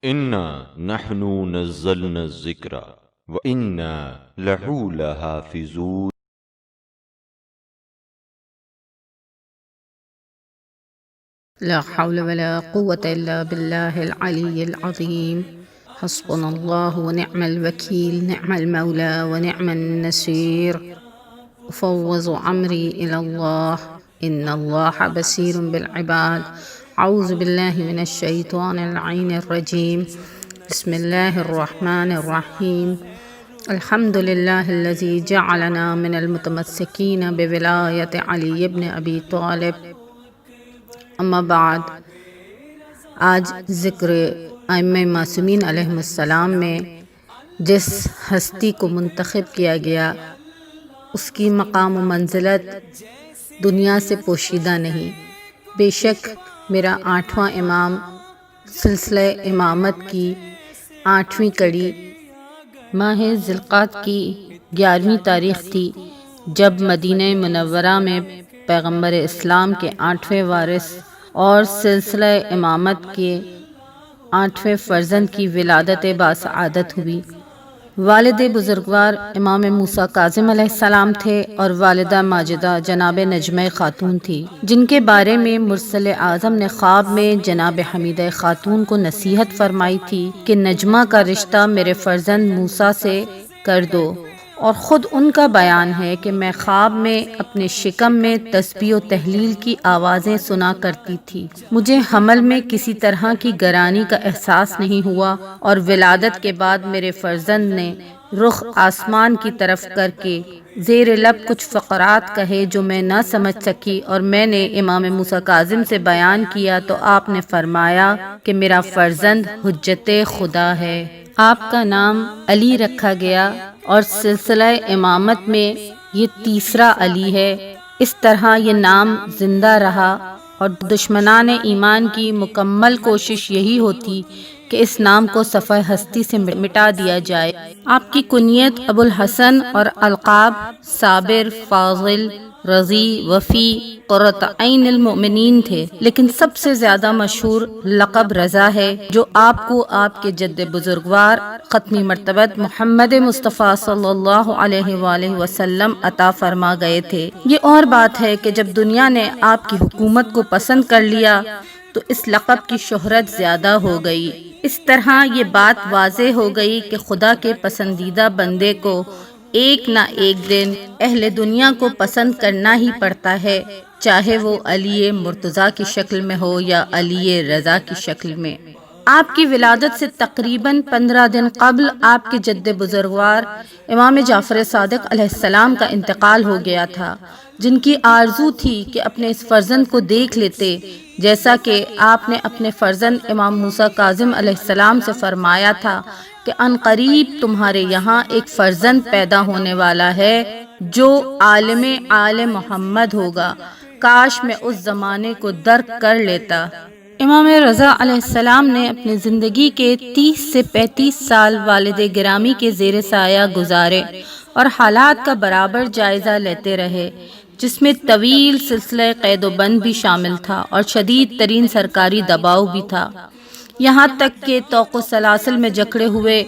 انا نحن نزلنا الذکر وانا لہو لحافظون۔ لا حول ولا قوة إلا بالله العلي العظيم. حسبنا الله ونعم الوكيل، نعم المولى ونعم النصير. أفوض أمري إلى الله إن الله بصير بالعباد. أعوذ بالله من الشيطان اللعين الرجيم. بسم الله الرحمن الرحيم. الحمد لله الذي جعلنا من المتمسكين بولاية علي بن أبي طالب. اما بعد، آج ذکر ائمہ معصومین علیہم السلام میں جس ہستی کو منتخب کیا گیا اس کی مقام و منزلت دنیا سے پوشیدہ نہیں۔ بے شک میرا 8واں امام سلسلہ امامت کی 8ویں کڑی ماہ ذی القعدہ کی 11ویں تاریخ تھی، جب مدینہ منورہ میں پیغمبر اسلام کے 8ویں وارث اور سلسلہ امامت کے 8ویں فرزند کی ولادت باسعادت ہوئی۔ والد بزرگوار امام موسیٰ کاظم علیہ السلام تھے اور والدہ ماجدہ جناب نجمہ خاتون تھی، جن کے بارے میں مرسل اعظم نے خواب میں جناب حمیدہ خاتون کو نصیحت فرمائی تھی کہ نجمہ کا رشتہ میرے فرزند موسیٰ سے کر دو، اور خود ان کا بیان ہے کہ میں خواب میں اپنے شکم میں تسبیح و تحلیل کی آوازیں سنا کرتی تھی، مجھے حمل میں کسی طرح کی گرانی کا احساس نہیں ہوا، اور ولادت کے بعد میرے فرزند نے رخ آسمان کی طرف کر کے زیر لب کچھ فقرات کہے جو میں نہ سمجھ سکی، اور میں نے امام موسیٰ کاظم سے بیان کیا تو آپ نے فرمایا کہ میرا فرزند حجت خدا ہے۔ آپ کا نام علی رکھا گیا اور سلسلہ امامت میں یہ تیسرا علی ہے۔ اس طرح یہ نام زندہ رہا، اور دشمنان ایمان کی مکمل کوشش یہی ہوتی کہ اس نام کو صفحہ ہستی سے مٹا دیا جائے۔ آپ کی کنیت ابو الحسن اور القاب صابر، فاضل، رضی، وفی، قرۃ عین المؤمنین تھے، لیکن سب سے زیادہ مشہور لقب رضا ہے، جو آپ کو آپ کے جد بزرگوار ختمی مرتبت محمد مصطفیٰ صلی اللہ علیہ وآلہ وسلم عطا فرما گئے تھے۔ یہ اور بات ہے کہ جب دنیا نے آپ کی حکومت کو پسند کر لیا تو اس لقب کی شہرت زیادہ ہو گئی۔ اس طرح یہ بات واضح ہو گئی کہ خدا کے پسندیدہ بندے کو ایک نہ ایک دن اہل دنیا کو پسند کرنا ہی پڑتا ہے، چاہے وہ علی مرتضیٰ کی شکل میں ہو یا علی رضا کی شکل میں۔ آپ کی ولادت سے تقریباً 15 دن قبل آپ کے جد بزرگوار امام جعفر صادق علیہ السلام کا انتقال ہو گیا تھا، جن کی آرزو تھی کہ اپنے اس فرزند کو دیکھ لیتے، جیسا کہ آپ نے اپنے فرزند امام موسیٰ کاظم علیہ السلام سے فرمایا تھا کہ عنقریب تمہارے یہاں ایک فرزند پیدا ہونے والا ہے جو عالم آل محمد ہوگا، کاش میں اس زمانے کو درک کر لیتا۔ امام رضا علیہ السلام نے اپنی زندگی کے 30 سے 35 سال والد گرامی کے زیر سایہ گزارے اور حالات کا برابر جائزہ لیتے رہے، جس میں طویل سلسلہ قید و بند بھی شامل تھا اور شدید ترین سرکاری دباؤ بھی تھا، یہاں تک کہ طوق و سلاسل میں جکڑے ہوئے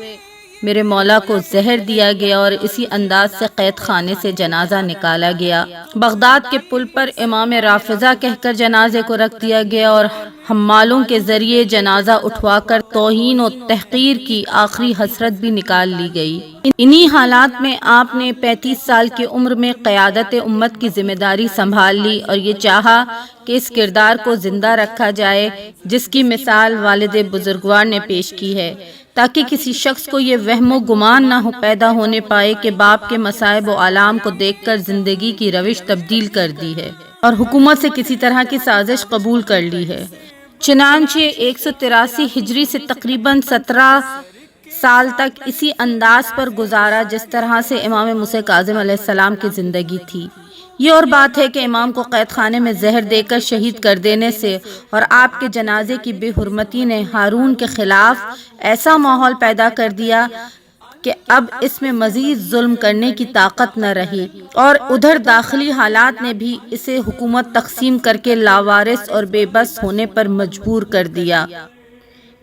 میرے مولا کو زہر دیا گیا اور اسی انداز سے قید خانے سے جنازہ نکالا گیا۔ بغداد کے پل پر امام رافضہ کہہ کر جنازے کو رکھ دیا گیا اور حمالوں کے ذریعے جنازہ اٹھوا کر توہین و تحقیر کی آخری حسرت بھی نکال لی گئی۔ انہی حالات میں آپ نے 35 سال کی عمر میں قیادت امت کی ذمہ داری سنبھال لی اور یہ چاہا کہ اس کردار کو زندہ رکھا جائے جس کی مثال والد بزرگوار نے پیش کی ہے، تاکہ کسی شخص کو یہ وہم و گمان نہ پیدا ہونے پائے کہ باپ کے مصائب و آلام کو دیکھ کر زندگی کی روش تبدیل کر دی ہے اور حکومت سے کسی طرح کی سازش قبول کر لی ہے۔ چنانچہ 183 ہجری سے تقریباً 17 سال تک اسی انداز پر گزارا جس طرح سے امام موسیٰ کاظم علیہ السلام کی زندگی تھی۔ یہ اور بات ہے کہ امام کو قید خانے میں زہر دے کر شہید کر دینے سے اور آپ کے جنازے کی بے حرمتی نے ہارون کے خلاف ایسا ماحول پیدا کر دیا کہ اب اس میں مزید ظلم کرنے کی طاقت نہ رہی، اور ادھر داخلی حالات نے بھی اسے حکومت تقسیم کر کے لاوارث اور بے بس ہونے پر مجبور کر دیا۔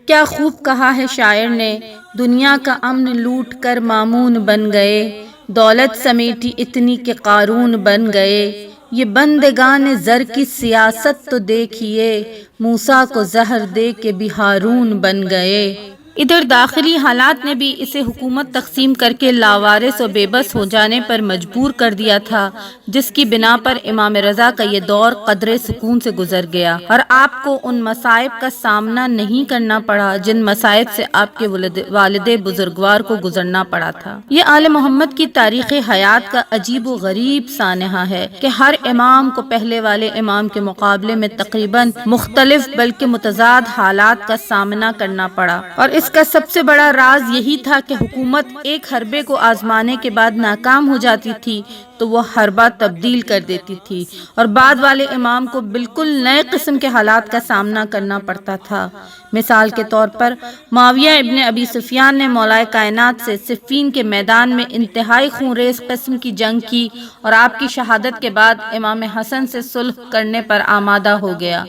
کیا خوب کہا ہے شاعر نے، دنیا کا امن لوٹ کر مامون بن گئے، دولت سمیٹی اتنی کہ قارون بن گئے، یہ بندگان زر کی سیاست تو دیکھیے، موسیٰ کو زہر دے کے بھی ہارون بن گئے۔ ادھر داخلی حالات نے بھی اسے حکومت تقسیم کر کے لاوارث و بے بس ہو جانے پر مجبور کر دیا تھا، جس کی بنا پر امام رضا کا یہ دور قدرے سکون سے گزر گیا اور آپ کو ان مصائب کا سامنا نہیں کرنا پڑا جن مصائب سے آپ کے والد بزرگوار کو گزرنا پڑا تھا۔ یہ آل محمد کی تاریخ حیات کا عجیب و غریب سانحہ ہے کہ ہر امام کو پہلے والے امام کے مقابلے میں تقریباً مختلف بلکہ متضاد حالات کا سامنا کرنا پڑا، اور اس کا سب سے بڑا راز یہی تھا کہ حکومت ایک حربے کو آزمانے کے بعد ناکام ہو جاتی تھی تو وہ حربہ تبدیل کر دیتی تھی، اور بعد والے امام کو بالکل نئے قسم کے حالات کا سامنا کرنا پڑتا تھا۔ مثال کے طور پر معاویہ ابن ابی سفیان نے مولا کائنات سے صفین کے میدان میں انتہائی خونریز قسم کی جنگ کی اور آپ کی شہادت کے بعد امام حسن سے صلح کرنے پر آمادہ ہو گیا۔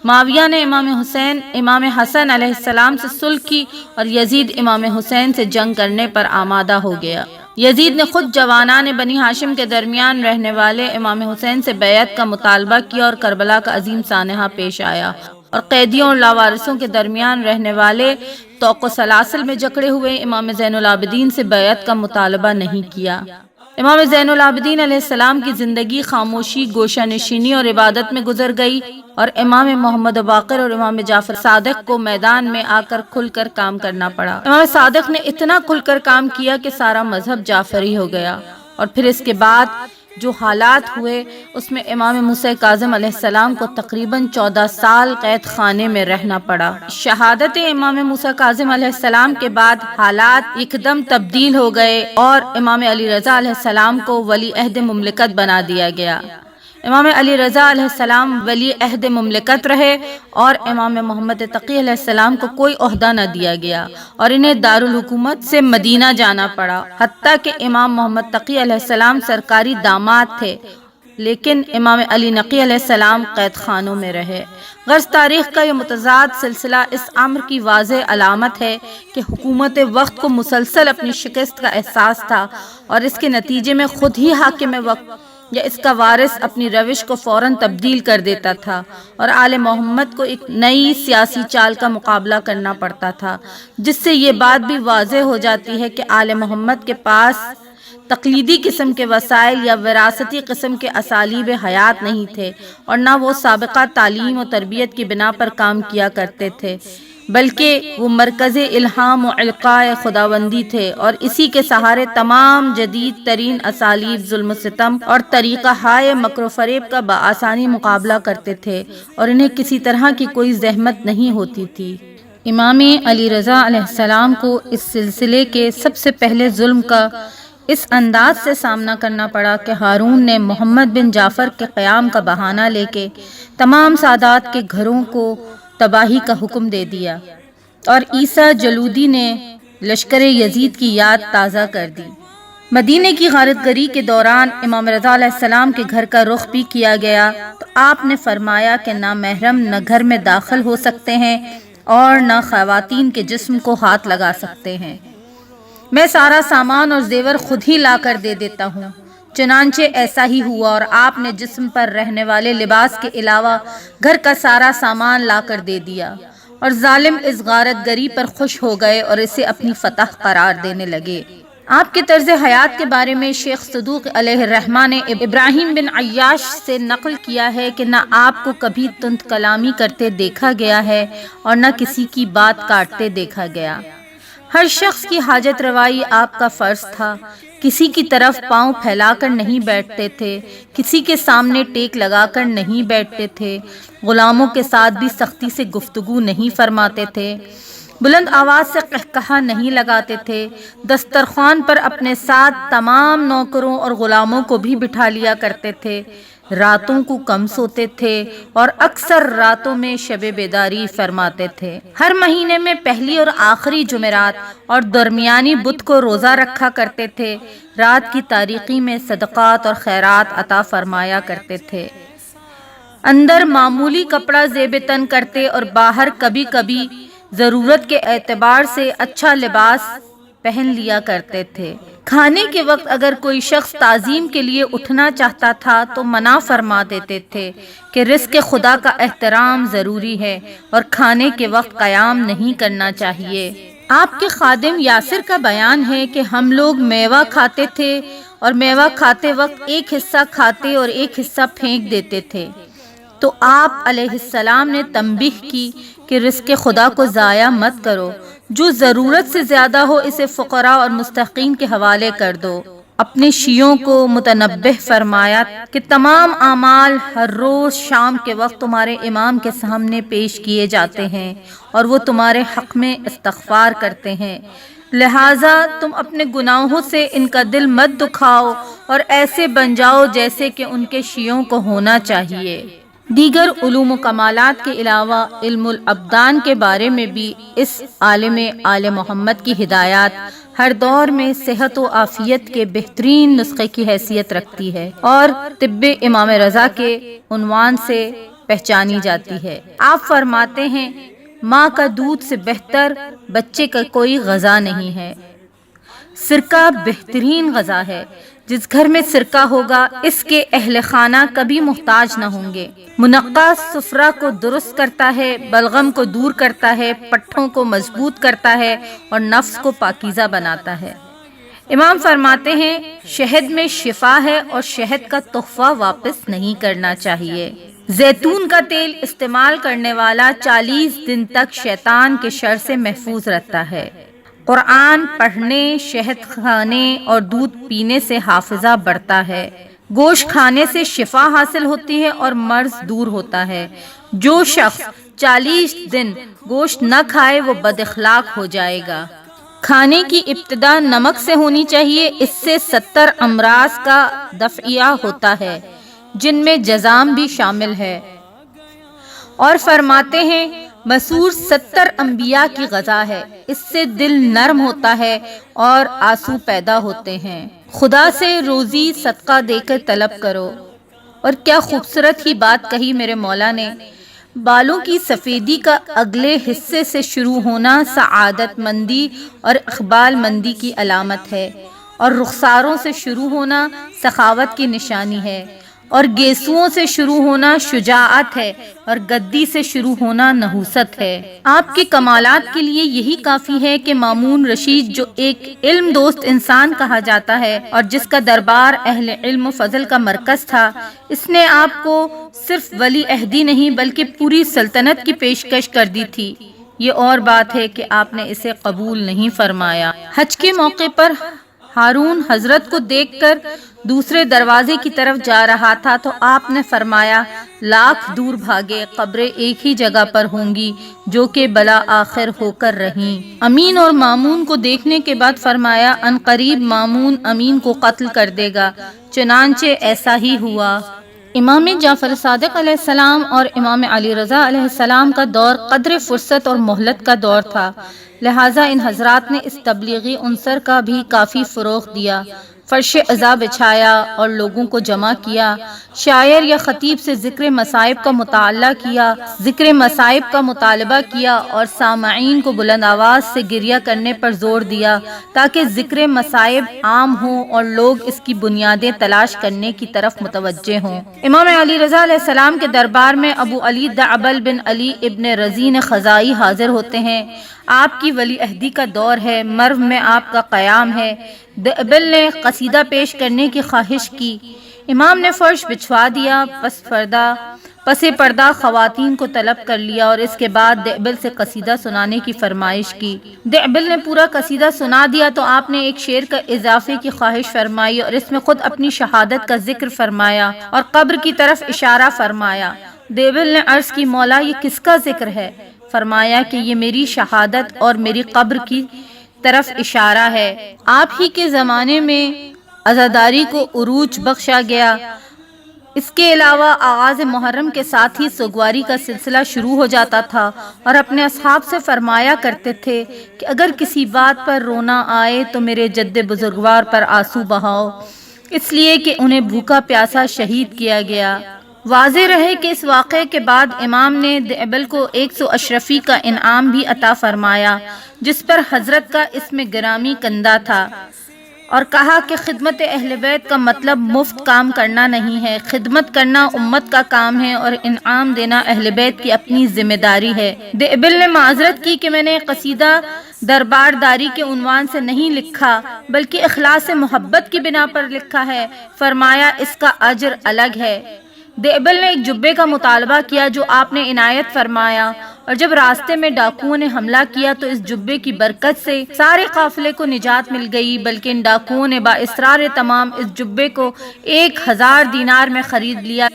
معاویہ نے امام حسن علیہ السلام سے صلح کی اور یزید امام حسین سے جنگ کرنے پر آمادہ ہو گیا۔ یزید نے خود جوانان بنی ہاشم کے درمیان رہنے والے امام حسین سے بیعت کا مطالبہ کیا اور کربلا کا عظیم سانحہ پیش آیا، اور قیدیوں اور لاوارثوں کے درمیان رہنے والے طوق و سلاسل میں جکڑے ہوئے امام زین العابدین سے بیعت کا مطالبہ نہیں کیا۔ امام زین العابدین علیہ السلام کی زندگی خاموشی، گوشہ نشینی اور عبادت میں گزر گئی، اور امام محمد باقر اور امام جعفر صادق کو میدان میں آ کر کھل کر کام کرنا پڑا۔ امام صادق نے اتنا کھل کر کام کیا کہ سارا مذہب جعفری ہو گیا، اور پھر اس کے بعد جو حالات ہوئے اس میں امام موسیٰ کاظم علیہ السلام کو تقریباً 14 سال قید خانے میں رہنا پڑا۔ شہادت امام موسیٰ کاظم علیہ السلام کے بعد حالات ایک دم تبدیل ہو گئے اور امام علی رضا علیہ السلام کو ولی عہد مملکت بنا دیا گیا۔ امام علی رضا علیہ السلام ولی عہد مملکت رہے اور امام محمد تقی علیہ السلام کو کوئی عہدہ نہ دیا گیا اور انہیں دارالحکومت سے مدینہ جانا پڑا، حتیٰ کہ امام محمد تقی علیہ السلام سرکاری داماد تھے، لیکن امام علی نقی علیہ السلام قید خانوں میں رہے۔ غرض تاریخ کا یہ متضاد سلسلہ اس امر کی واضح علامت ہے کہ حکومت وقت کو مسلسل اپنی شکست کا احساس تھا، اور اس کے نتیجے میں خود ہی حاکم وقت یا اس کا وارث اپنی روش کو فوراً تبدیل کر دیتا تھا، اور آل محمد کو ایک نئی سیاسی چال کا مقابلہ کرنا پڑتا تھا، جس سے یہ بات بھی واضح ہو جاتی ہے کہ آل محمد کے پاس تقلیدی قسم کے وسائل یا وراثتی قسم کے اسالیب حیات نہیں تھے، اور نہ وہ سابقہ تعلیم و تربیت کی بنا پر کام کیا کرتے تھے، بلکہ وہ مرکز الہام و القاء خداوندی تھے، اور اسی کے سہارے تمام جدید ترین اسالیب ظلم و ستم اور طریقہ ہائے مکر و فریب کا بآسانی مقابلہ کرتے تھے، اور انہیں کسی طرح کی کوئی زحمت نہیں ہوتی تھی۔ امام علی رضا علیہ السلام کو اس سلسلے کے سب سے پہلے ظلم کا اس انداز سے سامنا کرنا پڑا کہ ہارون نے محمد بن جعفر کے قیام کا بہانہ لے کے تمام سادات کے گھروں کو تباہی کا حکم دے دیا، اور عیسیٰ جلودی نے لشکر یزید کی یاد تازہ کر دی۔ مدینے کی غارت گری کے دوران امام رضا علیہ السلام کے گھر کا رخ بھی کیا گیا تو آپ نے فرمایا کہ نہ محرم نہ گھر میں داخل ہو سکتے ہیں اور نہ خواتین کے جسم کو ہاتھ لگا سکتے ہیں، میں سارا سامان اور زیور خود ہی لا کر دے دیتا ہوں۔ چنانچہ ایسا ہی ہوا، اور آپ نے جسم پر رہنے والے لباس کے علاوہ گھر کا سارا سامان لا کر دے دیا، اور ظالم اس غارت گری پر خوش ہو گئے اور اسے اپنی فتح قرار دینے لگے۔ آپ کے طرز حیات کے بارے میں شیخ صدوق علیہ الرحمہ نے ابراہیم بن عیاش سے نقل کیا ہے کہ نہ آپ کو کبھی تند کلامی کرتے دیکھا گیا ہے اور نہ کسی کی بات کاٹتے دیکھا گیا۔ ہر شخص کی حاجت روائی آپ کا فرض تھا، کسی کی طرف پاؤں پھیلا کر نہیں بیٹھتے تھے، کسی کے سامنے ٹیک لگا کر نہیں بیٹھتے تھے، غلاموں کے ساتھ بھی سختی سے گفتگو نہیں فرماتے تھے، بلند آواز سے قہقہا نہیں لگاتے تھے، دسترخوان پر اپنے ساتھ تمام نوکروں اور غلاموں کو بھی بٹھا لیا کرتے تھے، راتوں کو کم سوتے تھے اور اکثر راتوں میں شب بیداری فرماتے تھے۔ ہر مہینے میں پہلی اور آخری جمعرات اور درمیانی بدھ کو روزہ رکھا کرتے تھے، رات کی تاریکی میں صدقات اور خیرات عطا فرمایا کرتے تھے، اندر معمولی کپڑا زیب تن کرتے اور باہر کبھی کبھی ضرورت کے اعتبار سے اچھا لباس پہن لیا کرتے تھے۔ کھانے کے وقت اگر کوئی شخص تعظیم کے لیے اٹھنا چاہتا تھا تو منع فرما دیتے تھے کہ رزق خدا کا احترام ضروری ہے اور کھانے کے وقت قیام نہیں کرنا چاہیے۔ آپ کے خادم یاسر کا بیان ہے کہ ہم لوگ میوہ کھاتے تھے اور میوہ کھاتے وقت ایک حصہ کھاتے اور ایک حصہ پھینک دیتے تھے، تو آپ علیہ السلام نے تنبیہ کی کہ رزق خدا کو ضائع مت کرو، جو ضرورت سے زیادہ ہو اسے فقراء اور مستحقین کے حوالے کر دو۔ اپنے شیعوں کو متنبہ فرمایا کہ تمام اعمال ہر روز شام کے وقت تمہارے امام کے سامنے پیش کیے جاتے ہیں اور وہ تمہارے حق میں استغفار کرتے ہیں، لہٰذا تم اپنے گناہوں سے ان کا دل مت دکھاؤ اور ایسے بن جاؤ جیسے کہ ان کے شیعوں کو ہونا چاہیے۔ دیگر علوم و کمالات کے علاوہ علم الابدان کے بارے میں بھی اس عالم آل محمد کی ہدایات ہر دور میں صحت و عافیت کے بہترین نسخے کی حیثیت رکھتی ہے اور طب امام رضا کے عنوان سے پہچانی جاتی ہے۔ آپ فرماتے ہیں، ماں کا دودھ سے بہتر بچے کا کوئی غذا نہیں ہے۔ سرکہ بہترین غذا ہے، جس گھر میں سرکہ ہوگا اس کے اہل خانہ کبھی محتاج نہ ہوں گے۔ منقع سفرہ کو درست کرتا ہے، بلغم کو دور کرتا ہے، پٹھوں کو مضبوط کرتا ہے اور نفس کو پاکیزہ بناتا ہے۔ امام فرماتے ہیں، شہد میں شفا ہے اور شہد کا تحفہ واپس نہیں کرنا چاہیے۔ زیتون کا تیل استعمال کرنے والا 40 دن تک شیطان کے شر سے محفوظ رہتا ہے۔ قرآن پڑھنے، شہد کھانے اور دودھ پینے سے حافظہ بڑھتا ہے۔ گوشت کھانے سے شفا حاصل ہوتی ہے اور مرض دور ہوتا ہے۔ جو شخص 40 دن گوشت نہ کھائے وہ بد اخلاق ہو جائے گا۔ کھانے کی ابتدا نمک سے ہونی چاہیے، اس سے 70 امراض کا دفعیہ ہوتا ہے جن میں جذام بھی شامل ہے۔ اور فرماتے ہیں، مسور 70 انبیاء کی غذا ہے، اس سے دل نرم ہوتا ہے اور آنسو پیدا ہوتے ہیں۔ خدا سے روزی صدقہ دے کر طلب کرو۔ اور کیا خوبصورت ہی بات کہی میرے مولا نے۔ بالوں کی سفیدی کا اگلے حصے سے شروع ہونا سعادت مندی اور اقبال مندی کی علامت ہے، اور رخساروں سے شروع ہونا سخاوت کی نشانی ہے، اور گیسوؤں سے شروع ہونا شجاعت ہے، اور گدی سے شروع ہونا نحوست ہے۔ آپ کے کمالات کے لیے یہی کافی ہے کہ مامون رشید، جو ایک علم دوست انسان کہا جاتا ہے اور جس کا دربار اہل علم و فضل کا مرکز تھا، اس نے آپ کو صرف ولی عہدی نہیں بلکہ پوری سلطنت کی پیشکش کر دی تھی۔ یہ اور بات ہے کہ آپ نے اسے قبول نہیں فرمایا۔ حج کے موقع پر ہارون حضرت کو دیکھ کر دوسرے دروازے کی طرف جا رہا تھا تو آپ نے فرمایا، لاکھ دور بھاگے قبریں ایک ہی جگہ پر ہوں گی جو کہ بلا آخر ہو کر رہیں۔ امین اور مامون کو دیکھنے کے بعد فرمایا، ان قریب مامون امین کو قتل کر دے گا، چنانچہ ایسا ہی ہوا۔ امام جعفر صادق علیہ السلام اور امام علی رضا علیہ السلام کا دور قدر فرصت اور مہلت کا دور تھا، لہٰذا ان حضرات نے اس تبلیغی عنصر کا بھی کافی فروغ دیا، فرش عزا بچھایا اور لوگوں کو جمع کیا، شاعر یا خطیب سے ذکر مصائب کا مطالعہ کیا، ذکر مصائب کا مطالبہ کیا اور سامعین کو بلند آواز سے گریہ کرنے پر زور دیا تاکہ ذکر مصائب عام ہوں اور لوگ اس کی بنیادیں تلاش کرنے کی طرف متوجہ ہوں۔ امام علی رضا علیہ السلام کے دربار میں ابو علی دعبل بن علی ابن رزین خزائی حاضر ہوتے ہیں۔ آپ کی ولی عہدی کا دور ہے، مرو میں آپ کا قیام ہے۔ دعبل نے قصیدہ پیش کرنے کی خواہش کی، امام نے فرش بچھوا دیا، پس پردہ خواتین کو طلب کر لیا اور اس کے بعد دعبل سے قصیدہ سنانے کی فرمائش کی۔ دعبل نے پورا قصیدہ سنا دیا تو آپ نے ایک شعر کا اضافے کی خواہش فرمائی اور اس میں خود اپنی شہادت کا ذکر فرمایا اور قبر کی طرف اشارہ فرمایا۔ دعبل نے عرض کی، مولا یہ کس کا ذکر ہے؟ فرمایا کہ یہ میری شہادت اور میری قبر کی طرف اشارہ ہے۔ آپ ہی کے زمانے میں عزاداری کو عروج بخشا گیا۔ اس کے علاوہ آغاز محرم کے ساتھ ہی سوگواری کا سلسلہ شروع ہو جاتا تھا اور اپنے اصحاب سے فرمایا کرتے تھے کہ اگر کسی بات پر رونا آئے تو میرے جد بزرگوار پر آنسو بہاؤ، اس لیے کہ انہیں بھوکا پیاسا شہید کیا گیا۔ واضح رہے کہ اس واقعے کے بعد امام نے دئبل کو 100 اشرفی کا انعام بھی عطا فرمایا، جس پر حضرت کا اسم گرامی کندہ تھا، اور کہا کہ خدمت اہل بیت کا مطلب مفت کام کرنا نہیں ہے، خدمت کرنا امت کا کام ہے اور انعام دینا اہل بیت کی اپنی ذمہ داری ہے۔ دئبل نے معذرت کی کہ میں نے قصیدہ دربارداری کے عنوان سے نہیں لکھا بلکہ اخلاص محبت کی بنا پر لکھا ہے۔ فرمایا اس کا اجر الگ ہے۔ دئبل نے ایک جبے کا مطالبہ کیا جو آپ نے عنایت فرمایا، اور جب راستے میں ڈاکوؤں نے حملہ کیا تو اس جبے کی برکت سے سارے قافلے کو نجات مل گئی، بلکہ ان ڈاکوؤں نے باصرار تمام اس جبے کو 1000 دینار میں خرید لیا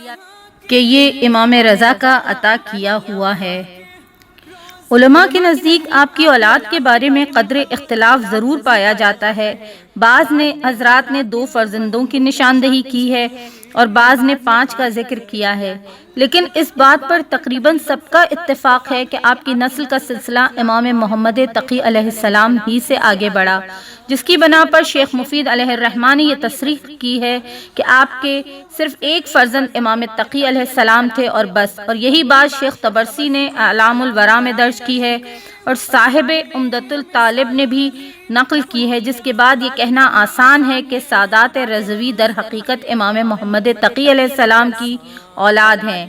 کہ یہ امام رضا کا عطا کیا ہوا ہے۔ علماء کے نزدیک آپ کی اولاد کے بارے میں قدر اختلاف ضرور پایا جاتا ہے۔ بعض حضرات نے 2 فرزندوں کی نشاندہی کی ہے اور بعض نے 5 کا ذکر کیا ہے، لیکن اس بات پر تقریباً سب کا اتفاق ہے کہ آپ کی نسل کا سلسلہ امام محمد تقی علیہ السلام ہی سے آگے بڑھا، جس کی بنا پر شیخ مفید علیہ الرحمٰن نے یہ تصریح کی ہے کہ آپ کے صرف 1 فرزند امام تقی علیہ السلام تھے اور بس، اور یہی بات شیخ طبرسی نے اعلام الورا میں درج کی ہے اور صاحب عمدۃ الطالب نے بھی نقل کی ہے، جس کے بعد یہ کہنا آسان ہے کہ سادات رضوی در حقیقت امام محمد تقی علیہ السلام کی اولاد ہیں،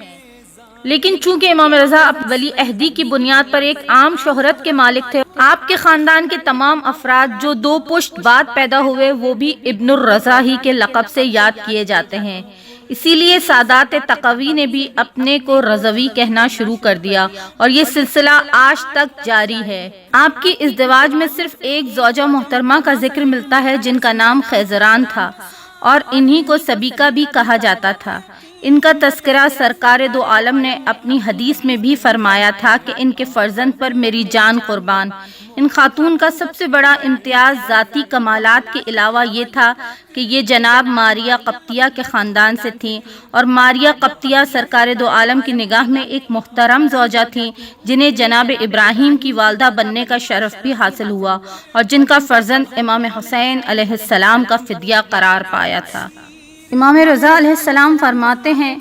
لیکن چونکہ امام رضا ولی عہدی کی بنیاد پر ایک عام شہرت کے مالک تھے، آپ کے خاندان کے تمام افراد جو 2 پشت بعد پیدا ہوئے وہ بھی ابن الرضا ہی کے لقب سے یاد کیے جاتے ہیں، اسی لیے سادات تقوی نے بھی اپنے کو رضوی کہنا شروع کر دیا اور یہ سلسلہ آج تک جاری ہے۔ آپ کی ازدواج میں صرف ایک زوجہ محترمہ کا ذکر ملتا ہے جن کا نام خیزران تھا اور انہی کو سبیکہ بھی کہا جاتا تھا۔ ان کا تذکرہ سرکار دو عالم نے اپنی حدیث میں بھی فرمایا تھا کہ ان کے فرزند پر میری جان قربان۔ ان خاتون کا سب سے بڑا امتیاز ذاتی کمالات کے علاوہ یہ تھا کہ یہ جناب ماریہ قبطیہ کے خاندان سے تھیں، اور ماریہ قبطیہ سرکار دو عالم کی نگاہ میں ایک محترم زوجہ تھیں جنہیں جناب ابراہیم کی والدہ بننے کا شرف بھی حاصل ہوا اور جن کا فرزند امام حسین علیہ السلام کا فدیہ قرار پایا تھا۔ امام رضا علیہ السلام فرماتے ہیں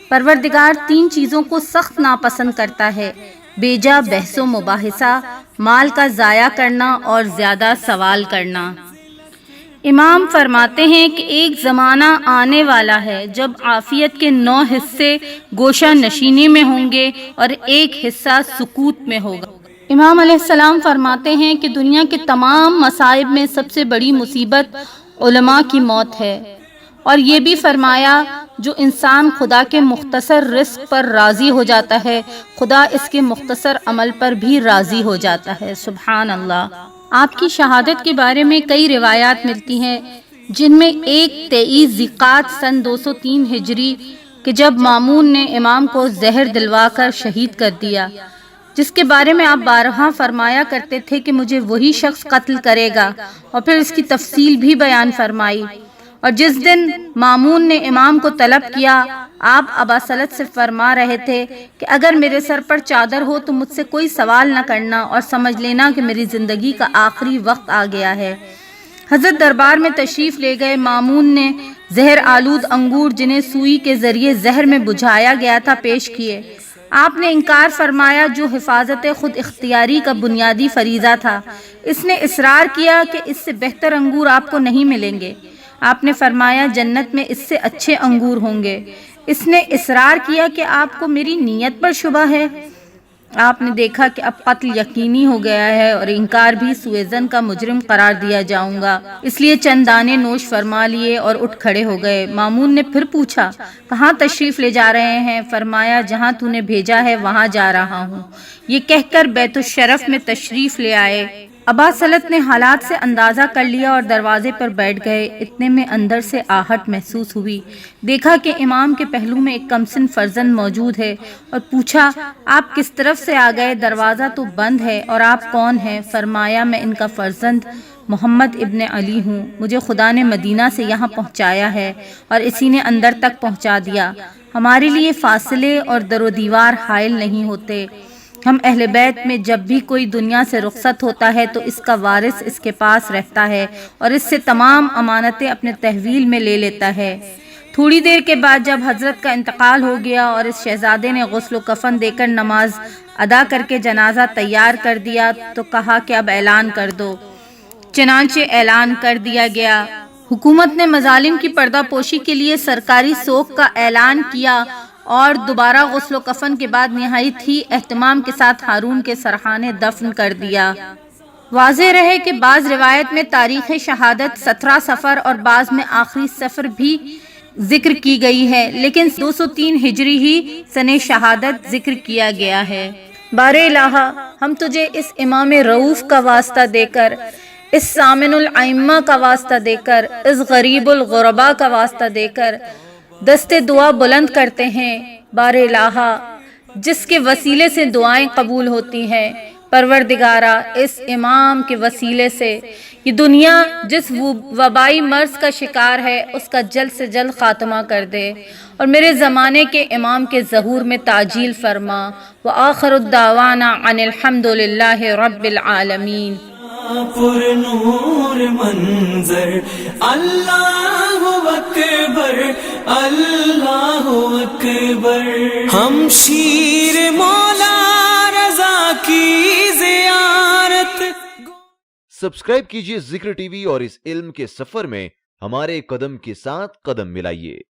پروردگار 3 چیزوں کو سخت ناپسند کرتا ہے: بیجا بحث و مباحثہ، مال کا ضائع کرنا اور زیادہ سوال کرنا۔ امام فرماتے ہیں کہ ایک زمانہ آنے والا ہے جب عافیت کے 9 حصے گوشہ نشینی میں ہوں گے اور 1 حصہ سکوت میں ہوگا۔ امام علیہ السلام فرماتے ہیں کہ دنیا کے تمام مصائب میں سب سے بڑی مصیبت علماء کی موت ہے، اور یہ بھی فرمایا جو انسان خدا کے مختصر رزق پر راضی ہو جاتا ہے خدا اس کے مختصر عمل پر بھی راضی ہو جاتا ہے۔ سبحان اللہ۔ آپ کی شہادت کے بارے میں کئی روایات ملتی ہیں، جن میں ایک 23 ذیقعد سن 203 ہجری کہ جب مامون نے امام کو زہر دلوا کر شہید کر دیا، جس کے بارے میں آپ بارہا فرمایا کرتے تھے کہ مجھے وہی شخص قتل کرے گا، اور پھر اس کی تفصیل بھی بیان فرمائی۔ اور جس دن مامون نے امام کو طلب کیا، آپ ابا سلط سے فرما رہے تھے کہ اگر میرے سر پر چادر ہو تو مجھ سے کوئی سوال نہ کرنا اور سمجھ لینا کہ میری زندگی کا آخری وقت آ گیا ہے۔ حضرت دربار میں تشریف لے گئے۔ مامون نے زہر آلود انگور جنہیں سوئی کے ذریعے زہر میں بجھایا گیا تھا پیش کیے۔ آپ نے انکار فرمایا جو حفاظت خود اختیاری کا بنیادی فریضہ تھا۔ اس نے اصرار کیا کہ اس سے بہتر انگور آپ کو نہیں ملیں گے۔ آپ نے فرمایا جنت میں اس سے اچھے انگور ہوں گے۔ اس نے اصرار کیا کہ آپ کو میری نیت پر شبہ ہے۔ آپ نے دیکھا کہ اب قتل یقینی ہو گیا ہے اور انکار بھی سوء ظن کا مجرم قرار دیا جاؤں گا، اس لیے چند دانے نوش فرما لیے اور اٹھ کھڑے ہو گئے۔ مامون نے پھر پوچھا کہاں تشریف لے جا رہے ہیں؟ فرمایا جہاں تو نے بھیجا ہے وہاں جا رہا ہوں۔ یہ کہہ کر بیت الشرف میں تشریف لے آئے۔ ابا سلط نے حالات سے اندازہ کر لیا اور دروازے پر بیٹھ گئے۔ اتنے میں اندر سے آہٹ محسوس ہوئی۔ دیکھا کہ امام کے پہلو میں ایک کمسن فرزند موجود ہے اور پوچھا آپ کس طرف سے آ گئے؟ دروازہ تو بند ہے، اور آپ کون ہیں؟ فرمایا میں ان کا فرزند محمد ابن علی ہوں، مجھے خدا نے مدینہ سے یہاں پہنچایا ہے اور اسی نے اندر تک پہنچا دیا۔ ہمارے لیے فاصلے اور در و دیوار حائل نہیں ہوتے۔ ہم اہل بیت میں جب بھی کوئی دنیا سے رخصت ہوتا ہے تو اس کا وارث اس کے پاس رہتا ہے اور اس سے تمام امانتیں اپنے تحویل میں لے لیتا ہے۔ تھوڑی دیر کے بعد جب حضرت کا انتقال ہو گیا اور اس شہزادے نے غسل و کفن دے کر نماز ادا کر کے جنازہ تیار کر دیا تو کہا کہ اب اعلان کر دو۔ چنانچہ اعلان کر دیا گیا۔ حکومت نے مظالم کی پردہ پوشی کے لیے سرکاری سوگ کا اعلان کیا اور دوبارہ غسل و کفن کے بعد نہایت ہی اہتمام کے ساتھ ہارون کے سرحانے دفن کر دیا۔ واضح رہے کہ بعض روایت میں تاریخ شہادت 17 صفر اور بعض میں آخری صفر بھی ذکر کی گئی ہے، لیکن 203 ہجری ہی سن شہادت ذکر کیا گیا ہے۔ بار الہ، ہم تجھے اس امام رؤوف کا واسطہ دے کر، اس سامن الائمہ کا واسطہ دے کر، اس غریب الغربا کا واسطہ دے کر دست دعا بلند کرتے ہیں۔ بار الہ، جس کے وسیلے سے دعائیں قبول ہوتی ہیں، پروردگارا اس امام کے وسیلے سے یہ دنیا جس وبائی مرض کا شکار ہے اس کا جلد سے جلد خاتمہ کر دے اور میرے زمانے کے امام کے ظہور میں تعجیل فرما۔ وآخر الدعوانا ان الحمد للہ رب العالمین۔ پر نور منظر، اللہ اکبر، اللہ اکبر، ہم شیر مولا رضا کی زیارت۔ سبسکرائب کیجئے ذکر ٹی وی اور اس علم کے سفر میں ہمارے قدم کے ساتھ قدم ملائیے۔